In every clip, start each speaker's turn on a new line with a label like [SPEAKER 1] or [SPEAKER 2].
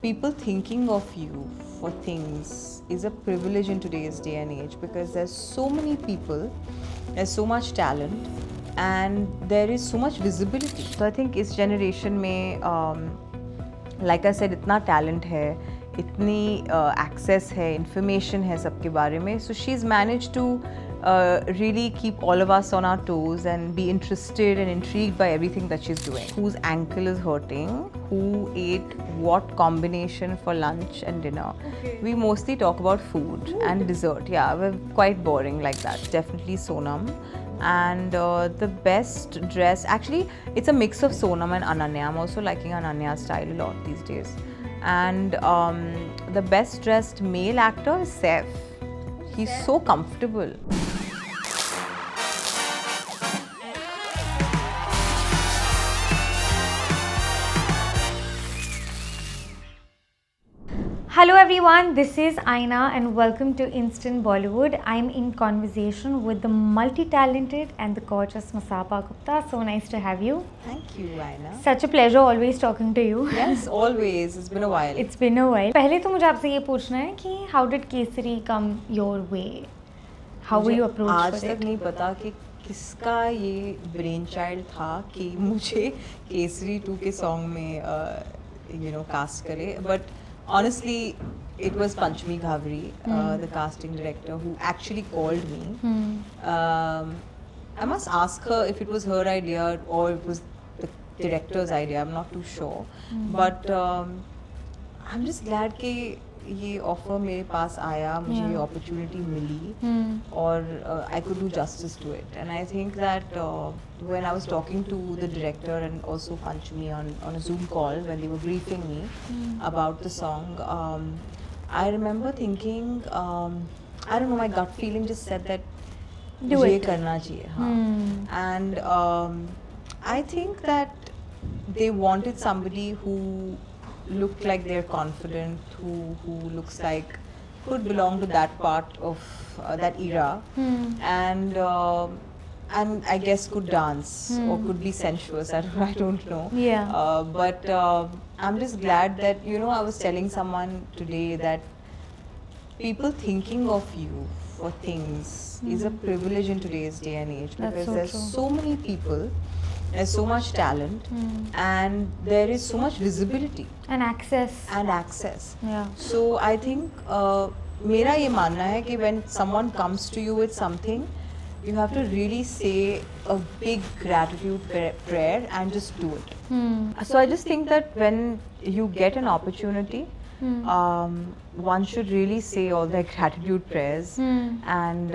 [SPEAKER 1] People thinking of you for things is a privilege in today's day and age because there's so many people, there's so much talent, and there is so much visibility. So I think इस generation में like I said इतना talent है, इतनी access है, information है सबके बारे में. So she's managed to really keep all of us on our toes and be interested and intrigued by everything that she's doing. Whose ankle is hurting, who ate what combination for lunch and dinner. Okay. We mostly talk about food and dessert. Yeah, we're quite boring like that. Definitely Sonam. And the best dress, actually it's a mix of Sonam and Ananya. I'm also liking Ananya's style a lot these days. And the best dressed male actor is Saif. He's so comfortable.
[SPEAKER 2] Hello everyone, this is Aina and welcome to Instant Bollywood. I'm in conversation with the multi-talented and the gorgeous Masapa Gupta. So nice to have you.
[SPEAKER 1] Thank you, Aina.
[SPEAKER 2] Such a pleasure always talking to you.
[SPEAKER 1] Yes, always. It's been a while.
[SPEAKER 2] It's been a while. पहले तो मुझे आपसे ये पूछना है कि how did Kesari come your way? How were you approached
[SPEAKER 1] आज
[SPEAKER 2] for
[SPEAKER 1] तक
[SPEAKER 2] it?
[SPEAKER 1] नहीं पता कि किसका ये ब्रेन चाइल्ड था कि मुझे केसरी 2 के सॉन्ग में कास्ट करे. But honestly, it was Panchami Ghavri, the casting director, who actually called me. I must ask her if it was her idea or it was the director's idea. I'm not too sure. But I'm just glad कि ये offer मेरे पास आया, मुझे ये opportunity मिली और I could do justice to it. And I think that when I was talking to the director and also Panchami on a Zoom call when they were briefing me about the song, I remember thinking, I don't know, my gut feeling just said that मुझे ये करना चाहिए. And I think that they wanted somebody who looked like they're confident, who looks like could belong to that part of that era, and I guess could dance or could be sensuous. I don't know.
[SPEAKER 2] Yeah.
[SPEAKER 1] But I'm just glad that I was telling someone today that people thinking of you for things is a privilege in today's day and age because
[SPEAKER 2] so
[SPEAKER 1] there's
[SPEAKER 2] true.
[SPEAKER 1] so many people. There's so much talent and there is so much visibility
[SPEAKER 2] And access. Yeah.
[SPEAKER 1] So I think मेरा ये मानना है कि when someone comes to you with something, you have to really say a big gratitude prayer and just do it. So I just think that when you get an opportunity, one should really say all their gratitude prayers and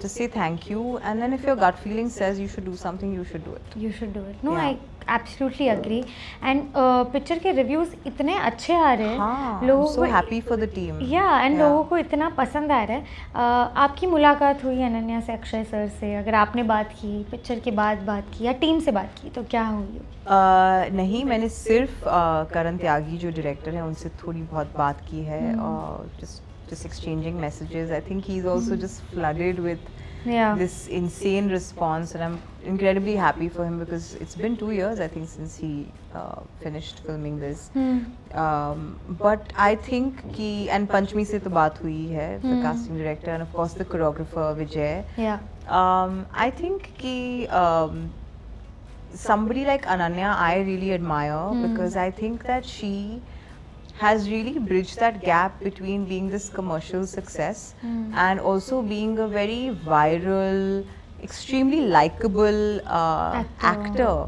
[SPEAKER 1] just say thank you, and then if your gut feeling says you should do something, you should do it.
[SPEAKER 2] You should do it. No,
[SPEAKER 1] Yeah.
[SPEAKER 2] I absolutely agree. And picture के reviews इतने अच्छे आ रहे हैं.
[SPEAKER 1] हाँ,
[SPEAKER 2] लोगों
[SPEAKER 1] I'm so
[SPEAKER 2] को
[SPEAKER 1] happy for the team.
[SPEAKER 2] And लोगों को इतना पसंद आ रहा है. आपकी मुलाकात हुई अनन्या से, अक्षय सर से? अगर आपने बात की, पिक्चर के बाद बात की या टीम से बात की, तो क्या हुई?
[SPEAKER 1] नहीं, मैंने सिर्फ करण त्यागी जो डायरेक्टर हैं उनसे थोड़ी बहुत बात की है. just exchanging messages. I think he's also just flooded with this insane response, and I'm incredibly happy for him because it's been 2 years I think since he finished filming this. But I think कि and Panchami से तो बात हुई है, the casting director, and of course the choreographer Vijay. I think कि somebody like Ananya I really admire because I think that she has really bridged that gap between being this commercial success and also being a very viral, extremely likable actor,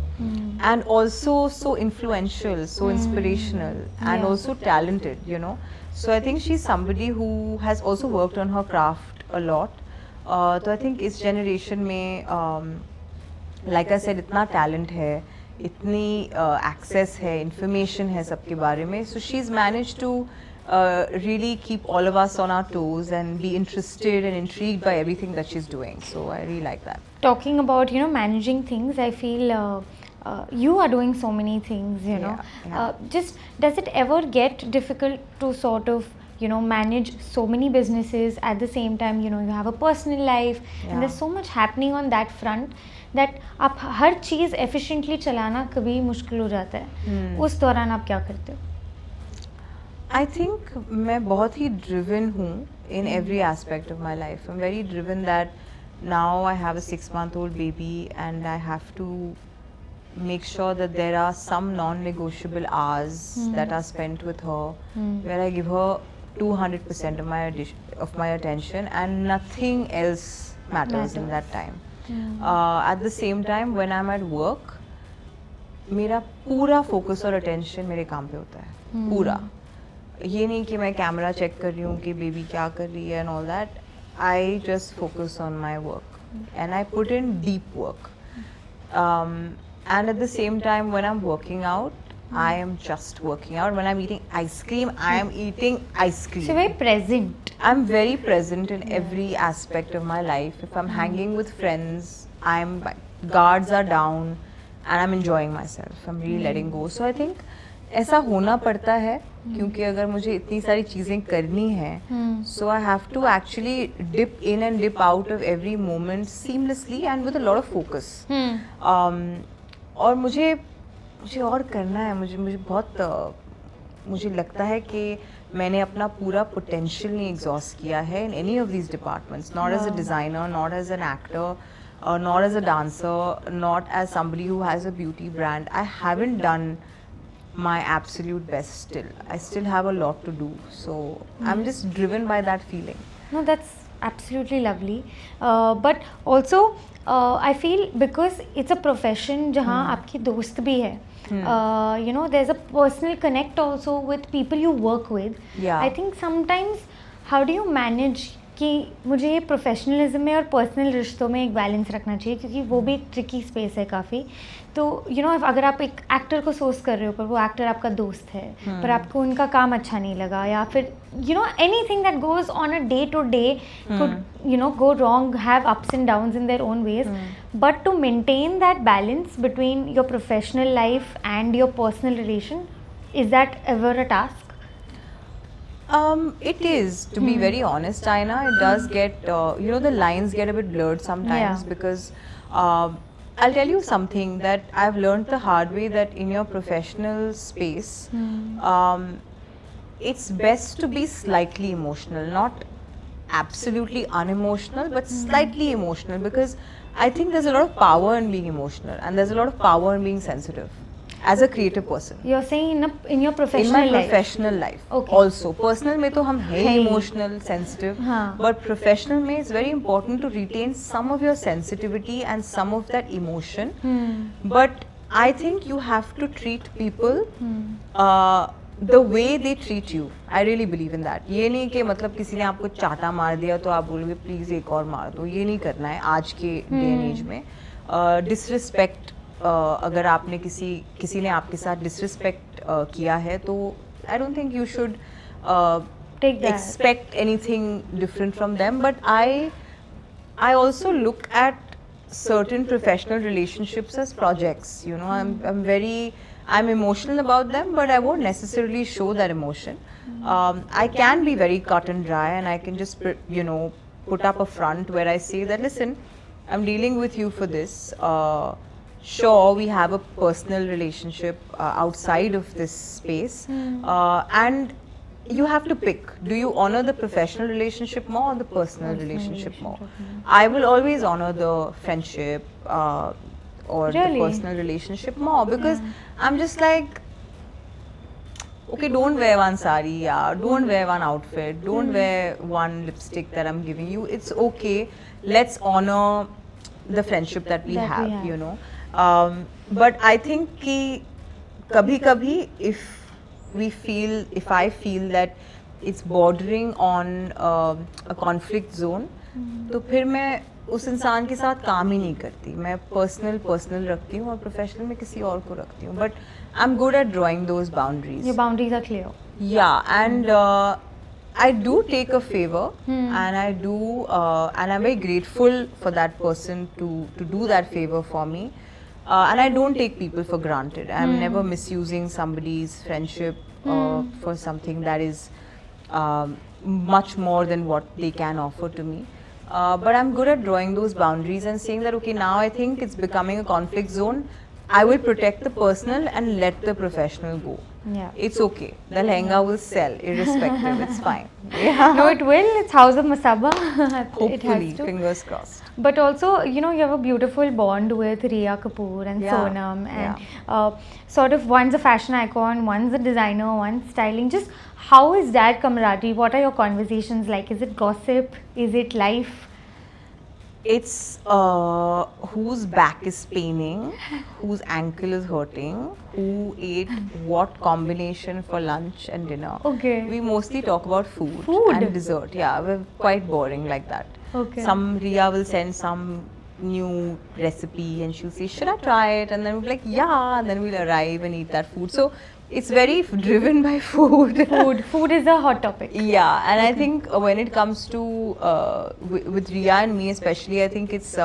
[SPEAKER 1] and also so influential, so inspirational, and also talented, So I think she's somebody who has also worked on her craft a lot. So I think इस generation में like I said इतना talent है, इतनी access है, information है सबके बारे में. So she's managed to really keep all of us on our toes and be interested and intrigued by everything that she's doing. So I really like that.
[SPEAKER 2] Talking about managing things, I feel you are doing so many things. Just does it ever get difficult to sort of manage so many businesses at the same time? You have a personal life and there's so much happening on that front that आप हर चीज़ efficiently चलाना कभी मुश्किल हो जाता है. उस दौरान आप क्या करते हो?
[SPEAKER 1] I think मैं बहुत ही driven हूँ in every aspect of my life. I'm very driven that now I have a 6-month-old baby and I have to make sure that there are some non-negotiable hours that are spent with her, where I give her 200% of my attention, and nothing else matters in that time. At the same time, when I'm at work, मेरा पूरा focus और attention मेरे काम पे होता है, पूरा. ये नहीं कि मैं कैमरा चेक कर रही हूँ कि बेबी क्या कर रही है and all that. I just focus on my work and I put in deep work. And at the same time, when I'm working out, I am just working out. When I'm eating ice cream, I am eating ice cream.
[SPEAKER 2] So very present.
[SPEAKER 1] I'm very present in every aspect of my life. If I'm hanging with friends, guards are down and I'm enjoying myself. I'm really letting go. So I think ऐसा होना पड़ता है क्योंकि अगर मुझे इतनी सारी चीज़ें करनी हैं, so I have to actually dip in and dip out of every moment seamlessly and with a lot of focus. और मुझे और करना है. मुझे बहुत मुझे लगता है कि मैंने अपना पूरा पोटेंशियल नहीं एग्जॉस्ट किया है in any of these departments. Not as a designer, not as an actor, not as a dancer, not as somebody who has a beauty brand. I haven't done my absolute best still. I still have a lot to do. So I'm just driven by that feeling.
[SPEAKER 2] No, that's absolutely lovely. But also, I feel because it's a profession जहाँ आपकी दोस्त भी है. You know, there's a personal connect also with people you work with.
[SPEAKER 1] Yeah.
[SPEAKER 2] I think sometimes how do you manage कि मुझे ये professionalism में और पर्सनल रिश्तों में एक बैलेंस रखना चाहिए क्योंकि वो भी एक ट्रिकी स्पेस है काफ़ी. तो यू नो अगर आप एक एक्टर को सोर्स कर रहे हो पर वो एक्टर आपका दोस्त है पर आपको उनका काम अच्छा नहीं लगा या फिर you know anything that goes on a day to day could you know go wrong, have ups and downs in their own ways, but to maintain that balance between your professional life and your personal relation, is that ever a task?
[SPEAKER 1] It is, to be very honest, Aina. It does get, you know, the lines get a bit blurred sometimes because I'll tell you something that I've learned the hard way, that in your professional space, it's best to be slightly emotional, not absolutely unemotional, but slightly emotional, because I think there's a lot of power in being emotional and there's a lot of power in being sensitive. As a creative person,
[SPEAKER 2] you're saying in your professional
[SPEAKER 1] in my
[SPEAKER 2] life?
[SPEAKER 1] professional life.
[SPEAKER 2] Okay.
[SPEAKER 1] Also personal में तो हम है emotional, sensitive, but professional में it's very important to retain some of your sensitivity and some of that emotion. But I think you have to treat people the way they treat you. I really believe in that. ये नहीं कि मतलब किसी ने आपको चाटा मार दिया तो आप बोलोगे प्लीज एक और मार दो. ये नहीं करना है आज के डे एंड एज में. डिसरिस्पेक्ट, अगर आपने किसी ने आपके साथ डिसरिस्पेक्ट किया है तो I don't think you should expect anything different from them. But I also look at certain professional relationships as projects. You know, I'm emotional about them, but I won't necessarily show that emotion. I can be very cut and dry, and I can just put up a front where I say that, listen, I'm dealing with you for this. Sure, we have a personal relationship outside of this space, and you have to pick. Do you honor the professional relationship more or the personal relationship more? I will always honor the friendship or the personal relationship more, because I'm just like, okay, don't wear one sari, don't wear one outfit, don't wear one lipstick that I'm giving you. It's okay. Let's honor the friendship that we have, you know. But I think कि कभी-कभी if I feel that it's bordering on a conflict zone, तो फिर मैं उस इंसान के साथ काम ही नहीं करती. मैं पर्सनल रखती हूँ और प्रोफेशनल में किसी और को रखती हूँ. But I'm good at drawing those boundaries.
[SPEAKER 2] Your boundaries are clear.
[SPEAKER 1] Yeah, and I do take a favor, and and I'm very grateful for that person to do that favor for me. And I don't take people for granted. I'm never misusing somebody's friendship for something that is much more than what they can offer to me. But I'm good at drawing those boundaries and saying that, okay, now I think it's becoming a conflict zone. I will protect the personal and let the professional go.
[SPEAKER 2] Yeah.
[SPEAKER 1] it's okay. The lehenga will sell irrespective. It's fine. Yeah.
[SPEAKER 2] No, it will. It's House of Masaba. It
[SPEAKER 1] Hopefully,
[SPEAKER 2] has to.
[SPEAKER 1] fingers crossed.
[SPEAKER 2] But also, you know, you have a beautiful bond with Riya Kapoor and
[SPEAKER 1] Yeah,
[SPEAKER 2] Sonam, and
[SPEAKER 1] yeah.
[SPEAKER 2] sort of one's a fashion icon, one's a designer, one's styling. Just how is that camaraderie? What are your conversations like? Is it gossip? Is it life?
[SPEAKER 1] It's whose back is paining, whose ankle is hurting, who ate what combination for lunch and dinner.
[SPEAKER 2] Okay.
[SPEAKER 1] We mostly talk about food,
[SPEAKER 2] Food?
[SPEAKER 1] and dessert. Yeah, we're quite boring like that.
[SPEAKER 2] Okay.
[SPEAKER 1] Some Riya will send some new recipe and she'll say, should I try it? And then we'll be like, yeah, and then we'll arrive and eat that food. So it's very driven by food.
[SPEAKER 2] Food is a hot topic.
[SPEAKER 1] Yeah, and I think when it comes to with Riya and me especially, I think it's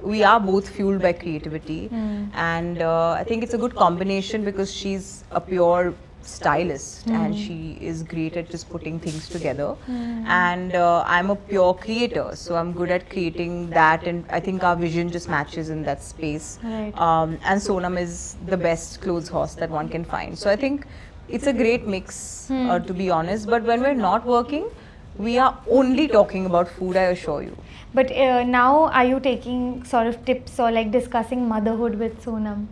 [SPEAKER 1] we are both fueled by creativity, and I think it's a good combination because she's a pure stylist and she is great at just putting things together, and I'm a pure creator, so I'm good at creating that, and I think our vision just matches in that space.
[SPEAKER 2] Right.
[SPEAKER 1] And Sonam is the best clothes horse that one can find. So I think it's a great mix, to be honest. But when we're not working, we are only talking about food, I assure you.
[SPEAKER 2] But now, are you taking sort of tips or like discussing motherhood with Sonam?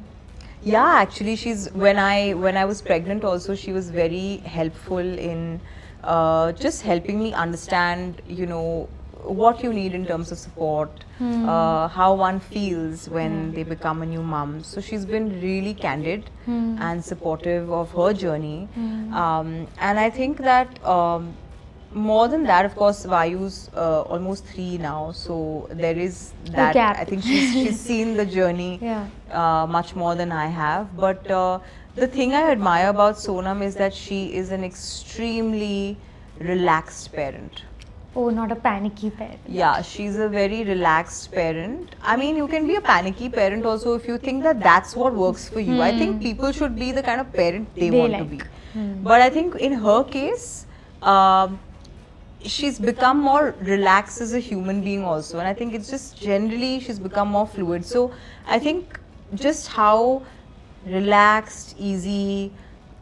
[SPEAKER 1] Yeah, actually, she's when I was pregnant also, she was very helpful in just helping me understand, you know, what you need in terms of support, how one feels when they become a new mom. So she's been really candid and supportive of her journey, and I think that more than that, of course, Vayu's almost 3 now, so there is that.
[SPEAKER 2] gap.
[SPEAKER 1] I think she's seen the journey
[SPEAKER 2] Yeah.
[SPEAKER 1] much more than I have. But the thing I admire about Sonam is that she is an extremely relaxed parent.
[SPEAKER 2] Oh, not a panicky parent.
[SPEAKER 1] Yeah, she's a very relaxed parent. I mean, you can be a panicky parent also if you think that that's what works for you. I think people should be the kind of parent they want to be. But I think in her case, she's become more relaxed as a human being also, and I think it's just generally she's become more fluid. So I think just how relaxed, easy,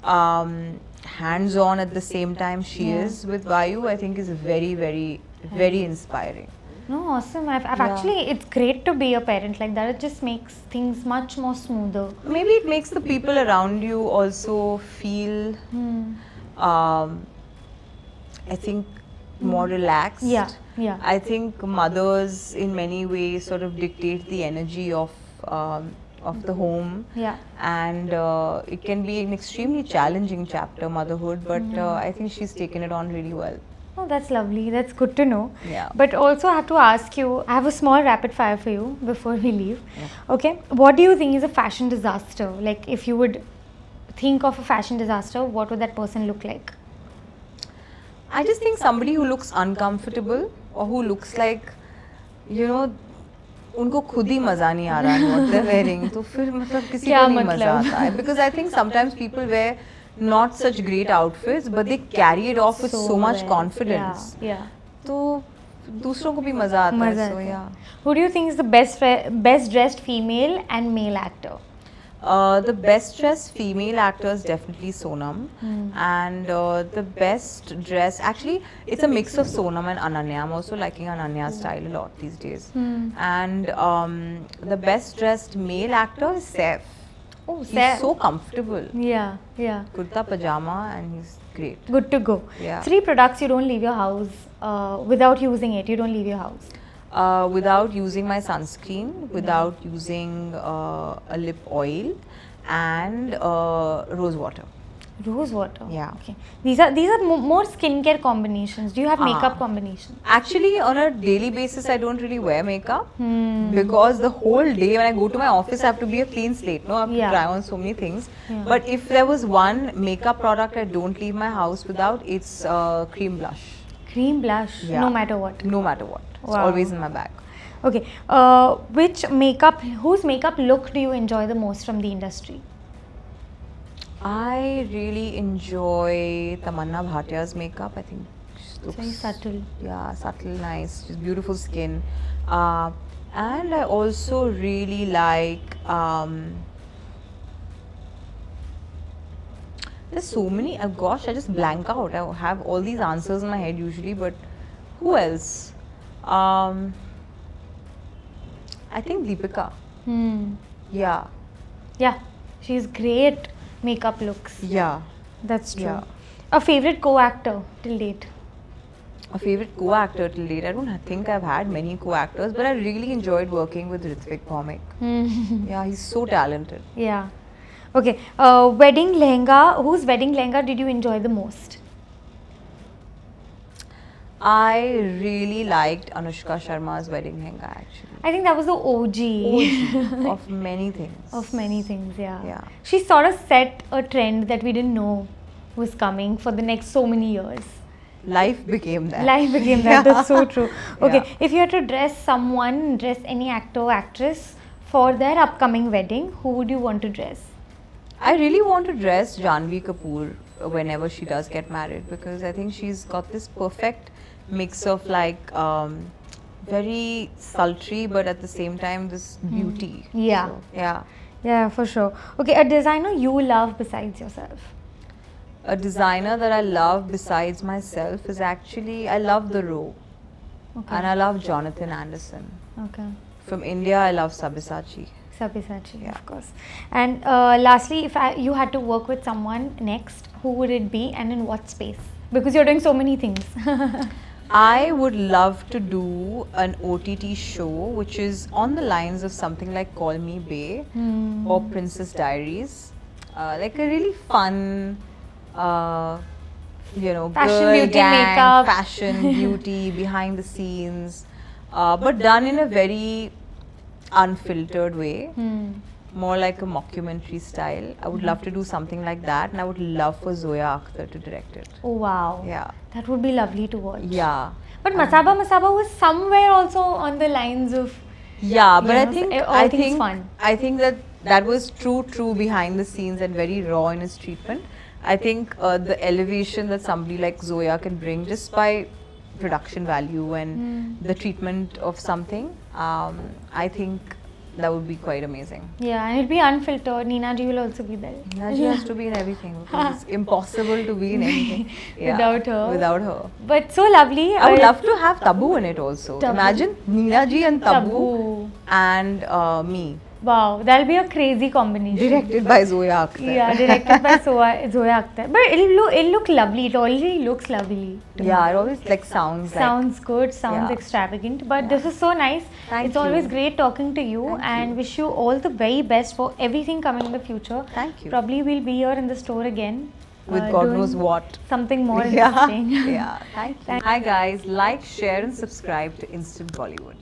[SPEAKER 1] hands-on at the same time she is with Vayu, I think is very, very, very inspiring.
[SPEAKER 2] No, awesome. I've actually, it's great to be a parent like that. It just makes things much more smoother.
[SPEAKER 1] Maybe it makes the people around you also feel, I think, more relaxed.
[SPEAKER 2] Yeah, yeah.
[SPEAKER 1] I think mothers in many ways sort of dictate the energy of the home.
[SPEAKER 2] Yeah.
[SPEAKER 1] And it can be an extremely challenging chapter, motherhood, but I think she's taken it on really well.
[SPEAKER 2] Oh, that's lovely. That's good to know.
[SPEAKER 1] Yeah.
[SPEAKER 2] But also, I have to ask you, I have a small rapid fire for you before we leave. Okay. What do you think is a fashion disaster? Like, if you would think of a fashion disaster, what would that person look like?
[SPEAKER 1] I just think somebody who looks uncomfortable or who looks like, you know, उनको खुद ही मजा नहीं आ रहा है what they're wearing, तो फिर मतलब किसी को नहीं मजा आता है. Because I think sometimes people wear not such great outfits, but they carry it off with so much confidence.
[SPEAKER 2] Yeah.
[SPEAKER 1] तो दूसरों को भी मजा आता है. So yeah.
[SPEAKER 2] Who do you think is the best dressed female and male actor?
[SPEAKER 1] The best dressed female actor is definitely Sonam, and the best dressed, actually it's a mix of Sonam and Ananya. I'm also liking Ananya's style a lot these days. And the best dressed male actor is Saif.
[SPEAKER 2] Oh,
[SPEAKER 1] He's so comfortable.
[SPEAKER 2] Yeah, yeah.
[SPEAKER 1] Kurta pajama, and he's great.
[SPEAKER 2] Good to go.
[SPEAKER 1] Yeah.
[SPEAKER 2] 3 products you don't leave your house without using it. You don't leave your house.
[SPEAKER 1] Without using my sunscreen, without using a lip oil, and rose water.
[SPEAKER 2] Rose water.
[SPEAKER 1] Yeah.
[SPEAKER 2] Okay. These are more skincare combinations. Do you have makeup combinations?
[SPEAKER 1] Actually, on a daily basis, I don't really wear makeup because the whole day when I go to my office, I have to be a clean slate. No, I have to try on so many things.
[SPEAKER 2] Yeah.
[SPEAKER 1] But if there was one makeup product I don't leave my house without, it's cream blush.
[SPEAKER 2] Cream blush.
[SPEAKER 1] Yeah.
[SPEAKER 2] No matter what.
[SPEAKER 1] No matter what. It's
[SPEAKER 2] Wow.
[SPEAKER 1] always in my bag.
[SPEAKER 2] Okay. Whose makeup look do you enjoy the most from the industry?
[SPEAKER 1] I really enjoy Tamanna Bhatia's makeup. I think she looks
[SPEAKER 2] Very subtle.
[SPEAKER 1] Yeah, subtle, nice. She's beautiful skin. And I also really like There's so many. Gosh, I just blank out. I have all these answers in my head usually, but who else? I think Deepika. Yeah.
[SPEAKER 2] Yeah, she's great makeup looks.
[SPEAKER 1] Yeah.
[SPEAKER 2] That's true.
[SPEAKER 1] Yeah.
[SPEAKER 2] A favorite co-actor till date?
[SPEAKER 1] A favorite co-actor till date. I don't think I've had many co-actors, but I really enjoyed working with Ritwik Bhaumik. Yeah, he's so talented.
[SPEAKER 2] Yeah. Okay. Wedding lehenga. Whose wedding lehenga did you enjoy the most?
[SPEAKER 1] I really liked Anushka Sharma's wedding lehenga actually.
[SPEAKER 2] I think that was the OG.
[SPEAKER 1] Of many things.
[SPEAKER 2] Of many things, yeah.
[SPEAKER 1] Yeah.
[SPEAKER 2] She sort of set a trend that we didn't know was coming for the next so many years.
[SPEAKER 1] Life became that.
[SPEAKER 2] Life became that. That's so true. Okay,
[SPEAKER 1] Yeah.
[SPEAKER 2] if you had to dress any actor or actress for their upcoming wedding, who would you want to dress?
[SPEAKER 1] I really want to dress Janhvi Kapoor whenever she does get married, because I think she's got this perfect mix of like very sultry but at the same time this beauty.
[SPEAKER 2] Yeah.
[SPEAKER 1] So, yeah.
[SPEAKER 2] Yeah, for sure. Okay, a designer you love besides yourself?
[SPEAKER 1] A designer that I love besides myself is actually, I love The Row.
[SPEAKER 2] Okay.
[SPEAKER 1] And I love Jonathan Anderson.
[SPEAKER 2] Okay.
[SPEAKER 1] From India, I love Sabyasachi.
[SPEAKER 2] Sabyasachi,
[SPEAKER 1] Yeah.
[SPEAKER 2] of course. And lastly, if you had to work with someone next, who would it be and in what space? Because you're doing so many things.
[SPEAKER 1] I would love to do an OTT show which is on the lines of something like Call Me Bae or Princess Diaries. Like a really fun,
[SPEAKER 2] Fashion,
[SPEAKER 1] girl
[SPEAKER 2] beauty,
[SPEAKER 1] gang,
[SPEAKER 2] makeup.
[SPEAKER 1] fashion, beauty, behind the scenes, but done in a very unfiltered way. More like a mockumentary style. I would love to do something like that, and I would love for Zoya Akhtar to direct it.
[SPEAKER 2] Oh wow.
[SPEAKER 1] Yeah.
[SPEAKER 2] That would be lovely to watch.
[SPEAKER 1] Yeah.
[SPEAKER 2] But Masaba Masaba was somewhere also on the lines of
[SPEAKER 1] Yeah, but
[SPEAKER 2] You
[SPEAKER 1] I
[SPEAKER 2] know,
[SPEAKER 1] think
[SPEAKER 2] all things fun.
[SPEAKER 1] I think that was true behind the scenes and very raw in its treatment. I think the elevation that somebody like Zoya can bring just by production value and the treatment of something, I think that would be quite amazing.
[SPEAKER 2] Yeah, and it'll be unfiltered. Nina ji will also be there.
[SPEAKER 1] She has to be in everything because it's impossible to be in anything
[SPEAKER 2] Without her.
[SPEAKER 1] Without her.
[SPEAKER 2] But so lovely.
[SPEAKER 1] I would love to have Tabu in it also.
[SPEAKER 2] Tabu.
[SPEAKER 1] Imagine Neena ji and Tabu,
[SPEAKER 2] Tabu.
[SPEAKER 1] and me.
[SPEAKER 2] Wow, that'll be a crazy combination.
[SPEAKER 1] Directed by Zoya Akhtar.
[SPEAKER 2] Yeah, directed by Zoya Akhtar. But it'll look lovely. It already looks lovely. to me.
[SPEAKER 1] Yeah, it always like sounds
[SPEAKER 2] Good, sounds
[SPEAKER 1] Yeah.
[SPEAKER 2] extravagant. But this is so nice.
[SPEAKER 1] Thank
[SPEAKER 2] It's always
[SPEAKER 1] you.
[SPEAKER 2] great talking to you
[SPEAKER 1] Thank
[SPEAKER 2] and
[SPEAKER 1] you.
[SPEAKER 2] wish you all the very best for everything coming in the future.
[SPEAKER 1] Thank you.
[SPEAKER 2] Probably we'll be here in the store again.
[SPEAKER 1] With God
[SPEAKER 2] doing
[SPEAKER 1] knows what.
[SPEAKER 2] Something more
[SPEAKER 1] Yeah,
[SPEAKER 2] interesting.
[SPEAKER 1] yeah. Thank you. Hi guys, like, share and subscribe to Instant Bollywood.